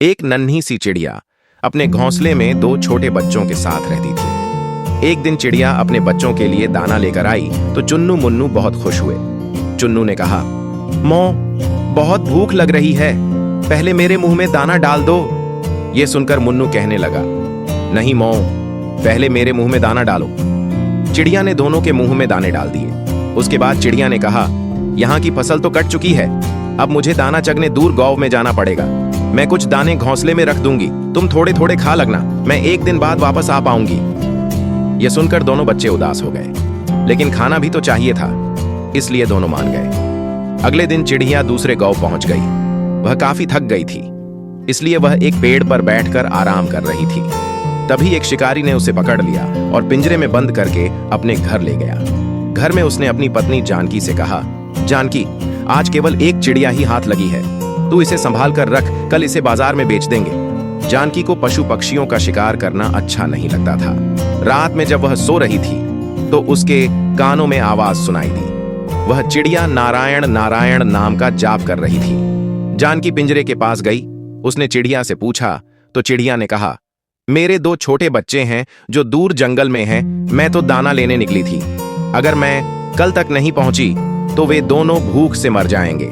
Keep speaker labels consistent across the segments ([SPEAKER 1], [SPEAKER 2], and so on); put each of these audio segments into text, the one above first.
[SPEAKER 1] एक नन्ही सी चिड़िया अपने घोंसले में दो छोटे बच्चों के साथ रहती थी। एक दिन चिड़िया अपने बच्चों के लिए दाना लेकर आई तो चुन्नू मुन्नू बहुत खुश हुए। चुन्नू ने कहा, मौ, बहुत भूख लग रही है, पहले मेरे मुंह में दाना डाल दो। ये सुनकर मुन्नू कहने लगा, नहीं मौ, पहले मेरे मुंह में दाना डालो। चिड़िया ने दोनों के मुंह में दाने डाल दिए। उसके बाद चिड़िया ने कहा, यहाँ की फसल तो कट चुकी है, अब मुझे दाना चगने दूर गांव में जाना पड़ेगा। मैं कुछ दाने घोंसले में रख दूंगी, तुम थोड़े थोड़े खा लगना, मैं एक दिन बाद वापस आ पाऊंगी। यह सुनकर दोनों बच्चे उदास हो गए, लेकिन खाना भी तो चाहिए था, इसलिए दोनों मान गए। अगले दिन चिड़िया दूसरे गांव पहुंच गई। वह काफी थक गई थी, इसलिए वह एक पेड़ पर बैठकर आराम कर रही थी। तभी एक शिकारी ने उसे पकड़ लिया और पिंजरे में बंद करके अपने घर ले गया। घर में उसने अपनी पत्नी जानकी से कहा, जानकी, आज केवल एक चिड़िया ही हाथ लगी है, तू इसे संभाल कर रख, कल इसे बाजार में बेच देंगे। जानकी को पशु पक्षियों का शिकार करना अच्छा नहीं लगता था। रात में जब वह सो रही थी तो उसके कानों में आवाज सुनाई दी। वह चिड़िया नारायण नारायण नाम का जाप कर रही थी। जानकी पिंजरे के पास गई। उसने चिड़िया से पूछा तो चिड़िया ने कहा, मेरे दो छोटे बच्चे हैं जो दूर जंगल में हैं, मैं तो दाना लेने निकली थी। अगर मैं कल तक नहीं पहुंची तो वे दोनों भूख से मर जाएंगे,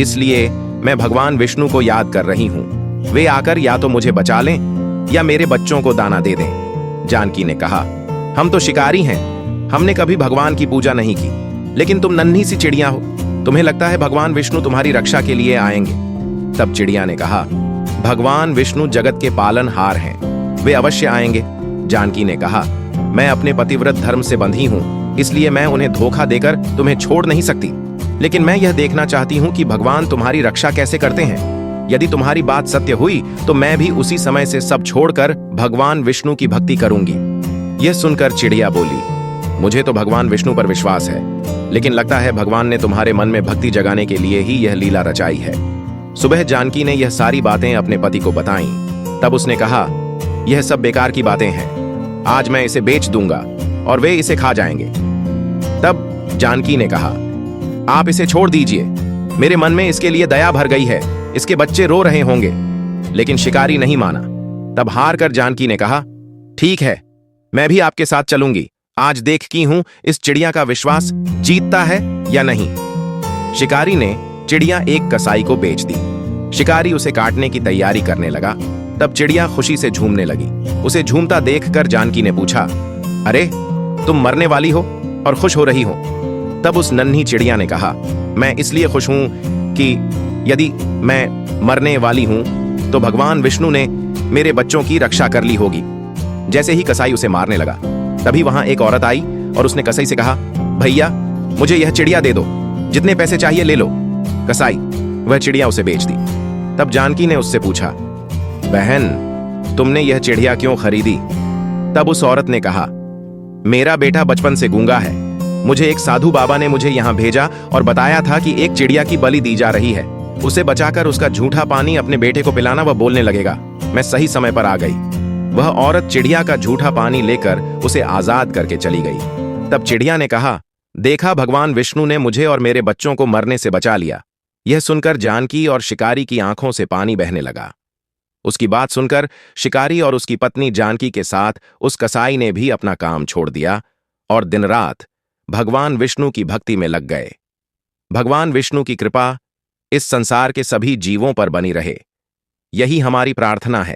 [SPEAKER 1] इसलिए मैं भगवान विष्णु को याद कर रही हूं। वे आकर या तो मुझे बचा लें या मेरे बच्चों को दाना दे दें। जानकी ने कहा, हम तो शिकारी हैं, हमने कभी भगवान की पूजा नहीं की, लेकिन तुम नन्ही सी चिड़िया हो, तुम्हें लगता है भगवान विष्णु तुम्हारी रक्षा के लिए आएंगे। तब चिड़िया ने कहा, भगवान विष्णु जगत के पालनहार हैं, वे अवश्य आएंगे। जानकी ने कहा, मैं अपने पतिव्रत धर्म से बंधी हूं, इसलिए मैं उन्हें धोखा देकर तुम्हें छोड़ नहीं सकती, लेकिन मैं यह देखना चाहती हूं कि भगवान तुम्हारी रक्षा कैसे करते हैं। यदि तुम्हारी बात सत्य हुई तो मैं भी उसी समय से सब छोड़कर भगवान विष्णु की भक्ति करूंगी। यह सुनकर चिड़िया बोली, मुझे तो भगवान विष्णु पर विश्वास है, लेकिन लगता है भगवान ने तुम्हारे मन में भक्ति जगाने के लिए ही यह लीला रचाई है। सुबह जानकी ने यह सारी बातें अपने पति को बताईं। तब उसने कहा, यह सब बेकार की बातें हैं, आज मैं इसे बेच दूंगा और वे इसे खा जाएंगे। तब जानकी ने कहा, आप इसे छोड़ दीजिए, मेरे मन में इसके लिए दया भर गई है, इसके बच्चे रो रहे होंगे। लेकिन शिकारी नहीं माना। तब हार कर जानकी ने कहा, ठीक है, मैं भी आपके साथ चलूंगी, आज देखती हूं इस चिड़िया का विश्वास जीतता है या नहीं। शिकारी ने चिड़िया एक कसाई को बेच दी। शिकारी उसे काटने की तैयारी करने लगा। तब चिड़िया खुशी से झूमने लगी। उसे झूमता देखकर जानकी ने पूछा, अरे, तुम मरने वाली हो और खुश हो रही हो। तब उस नन्ही चिड़िया ने कहा, मैं इसलिए खुश हूं कि यदि मैं मरने वाली हूं तो भगवान विष्णु ने मेरे बच्चों की रक्षा कर ली होगी। जैसे ही कसाई उसे मारने लगा, तभी वहां एक औरत आई और उसने कसाई से कहा, भैया, मुझे यह चिड़िया दे दो, जितने पैसे चाहिए ले लो। कसाई वह चिड़िया उसे बेच दी। तब जानकी ने उससे पूछा, बहन, तुमने यह चिड़िया क्यों खरीदी? तब उस औरत ने कहा, मेरा बेटा बचपन से गूंगा है, मुझे एक साधु बाबा ने मुझे यहाँ भेजा और बताया था कि एक चिड़िया की बलि दी जा रही है, उसे बचाकर उसका झूठा पानी अपने बेटे को पिलाना, वह बोलने लगेगा। मैं सही समय पर आ गई। वह औरत चिड़िया का झूठा पानी लेकर उसे आजाद करके चली गई। तब चिड़िया ने कहा, देखा, भगवान विष्णु ने मुझे और मेरे बच्चों को मरने से बचा लिया। यह सुनकर जानकी और शिकारी की आंखों से पानी बहने लगा। उसकी बात सुनकर शिकारी और उसकी पत्नी जानकी के साथ उस कसाई ने भी अपना काम छोड़ दिया और दिन रात भगवान विष्णु की भक्ति में लग गए। भगवान विष्णु की कृपा इस संसार के सभी जीवों पर बनी रहे, यही हमारी प्रार्थना है।